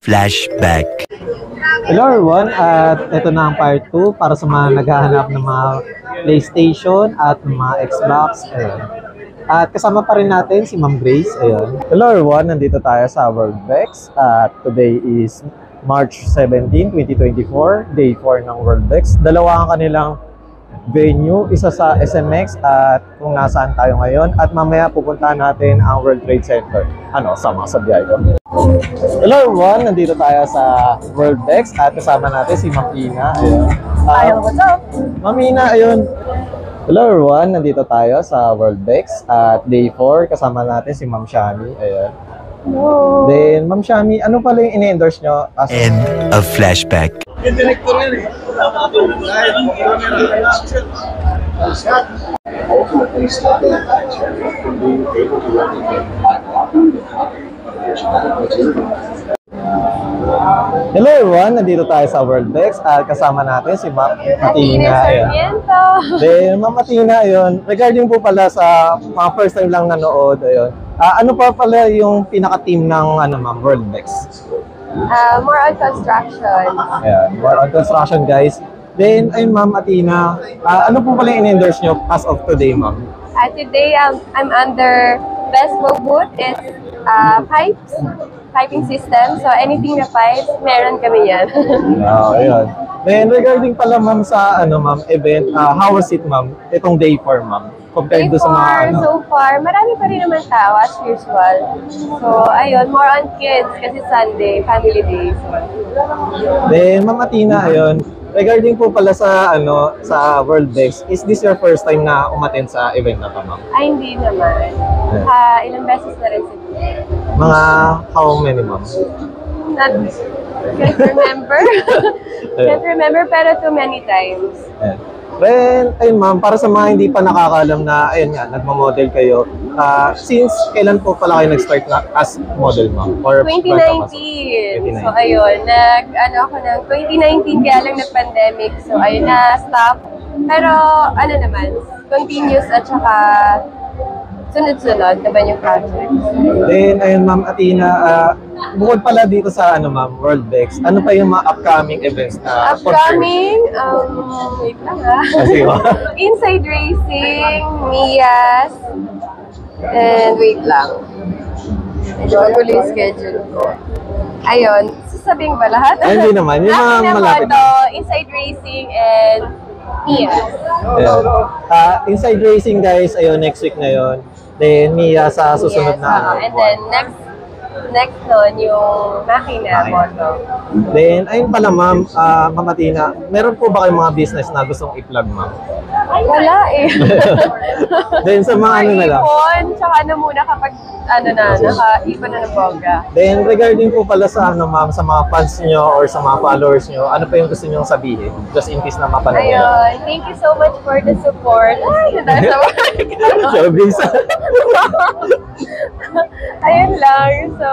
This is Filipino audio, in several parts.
Flashback. Hello everyone, at ito na ang part 2 para sa mga naghahanap ng mga PlayStation at mga Xbox. Ayun. At kasama pa rin natin si Ma'am Grace. Ayun. Hello everyone, nandito tayo sa Worldbex at today is March 17, 2024, day 4 ng Worldbex. Dalawa ang kanilang venue, isa sa SMX at kung nasaan tayo ngayon, at mamaya pupuntahan natin ang World Trade Center. Sama sa biyahe ko. Hello everyone, nandito tayo sa Worldbex at kasama natin si Ma'am Ina. Ayun. What's up? Ma'am Ina, ayun. Hello everyone, nandito tayo sa Worldbex at day 4, kasama natin si Ma'am Shami. Ayun. Hello. Then, Ma'am Shami, ano pala yung ini-endorse nyo? End of Flashback. Ultimately stopping the bacteria from being able to replicate Hello everyone, nandito tayo sa Worldbex at kasama natin si Ma'am Matina. Sarmiento. Then, Ma'am Matina, ayun, regarding po pala sa mga first time lang nanood, ayun, ano pa pala yung pinaka-team ng Ma'am, Worldbex? More on construction. Ayan, more on construction, guys. Then, ayun, Ma'am Matina, ano po pala yung in-endorse nyo as of today, Ma'am? Today, I'm under Best Boot is piping system. So, anything na pipes, meron kami yan. Ayun. Then, regarding pala, Ma'am, sa Ma'am, event, how was it, Ma'am? Itong day 4, Ma'am? Compared do sa mga So far, marami pa rin naman tao as usual. So, ayun, more on kids kasi Sunday, family day. So. Then, Ma'am Matina, ayun, regarding po pala sa sa Worldbex, is this your first time na umattend sa event na to, Ma'am? Ay, hindi naman. Ilang beses na rin siguro. Mga how many, Ma'am? Can't remember. Can't remember, pero too many times. Ayan. Well, ayun, Ma'am, para sa mga hindi pa nakakaalam na, ayun nga, nagma-model kayo, since kailan po pala kayo nag-start na as model, Ma'am? Or 2019. So, ayun, ako ng 2019 kaya lang nag-pandemic. So, ayun na, stop. Pero, naman, continuous at saka sunod-sunod naman yung project. Then, ayun, Ma'am Atina, bukod pala dito sa, Ma'am, Worldbex, ano pa yung mga upcoming events na Upcoming, wait lang Sige, Ma'am. Inside Racing, Mias, and wait lang. Medyo magulo yung schedule ko. Ayun, sasabihin ba lahat? Ay, hindi naman. Yung mga malapit na. Inside Racing and Mias. Ayun. Inside Racing, guys, ayun, next week na yun. Then, Mia sa susunod na And then, next nun, yung makina, moto. Then, ayun pala, Ma'am, Ma'am Atina, meron po ba kayong mga business na gustong i-plug, Ma'am? Wala eh. Then, sa mga na lang. Ipon, tsaka muna kapag naka-ipon na ng bongga. Then, regarding po pala sa Ma'am, sa mga fans nyo or sa mga followers nyo, ano pa yung gusto nyo sabihin? Just in case na mapanood nyo. Ayun, thank you so much for the support. Ay, dahil sa Showbiz. Ayun lang. So,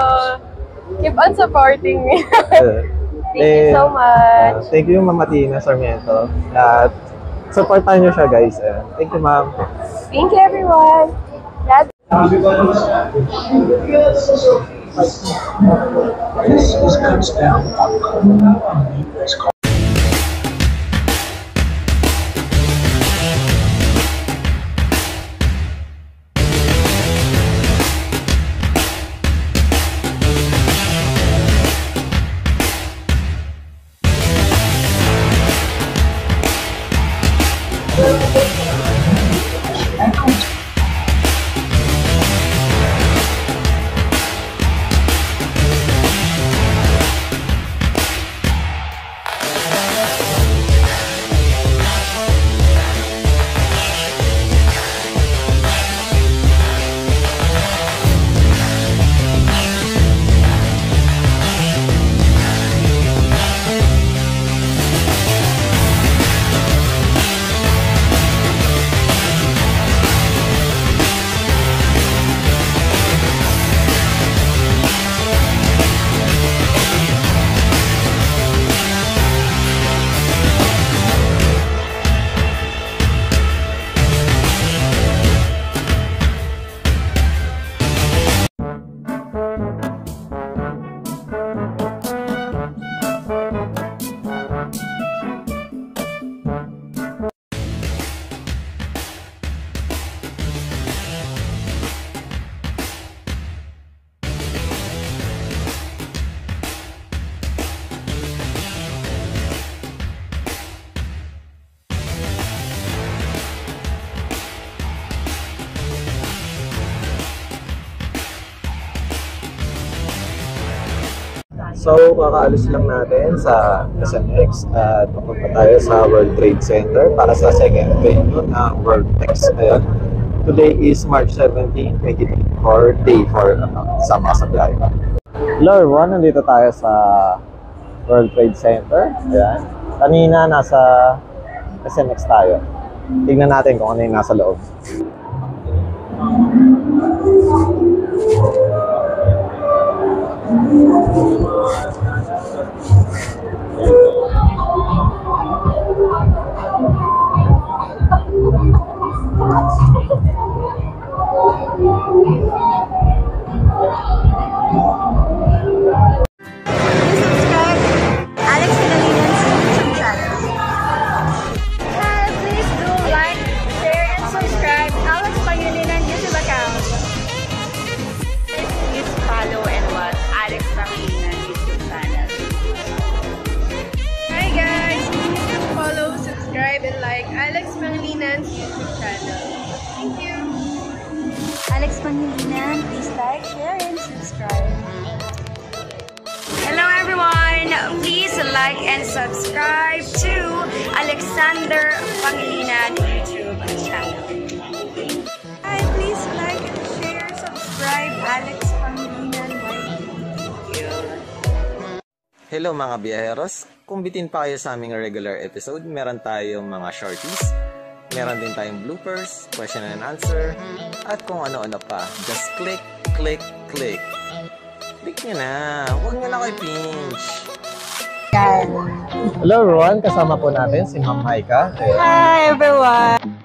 keep on supporting me. Thank you so much. Thank you, Ma'am Atina Sarmiento. At supportan nyo siya, guys. Thank you, Ma'am. Thank you, everyone. This comes down to So, kakaalis lang natin sa SMX at papunta tayo sa World Trade Center para sa second venue ng World Tex. Ayun. Today is March 17, 2024, day 4 sa mga sablay. Hello everyone, nandito tayo sa World Trade Center. Ayan. Kanina nasa SMX tayo. Tingnan natin kung ano yung nasa loob. Alex Pangalinan's YouTube channel. Thank you. Alex Pangilinan, please like, share, and subscribe. Hello everyone! Please like and subscribe to Alexander Pangilinan YouTube channel. Hi, please like and share, subscribe, Alex Pangilinan. Thank you. Hello mga biyaheros! Kung bitin pa kayo sa aming regular episode, meron tayong mga shorties, meron din tayong bloopers, question and answer, at kung ano-ano pa. Just click, click, click. Click nyo na. Huwag nyo na kayo pinch. Hello everyone! Kasama po natin si Ma'am Maika. Hi everyone!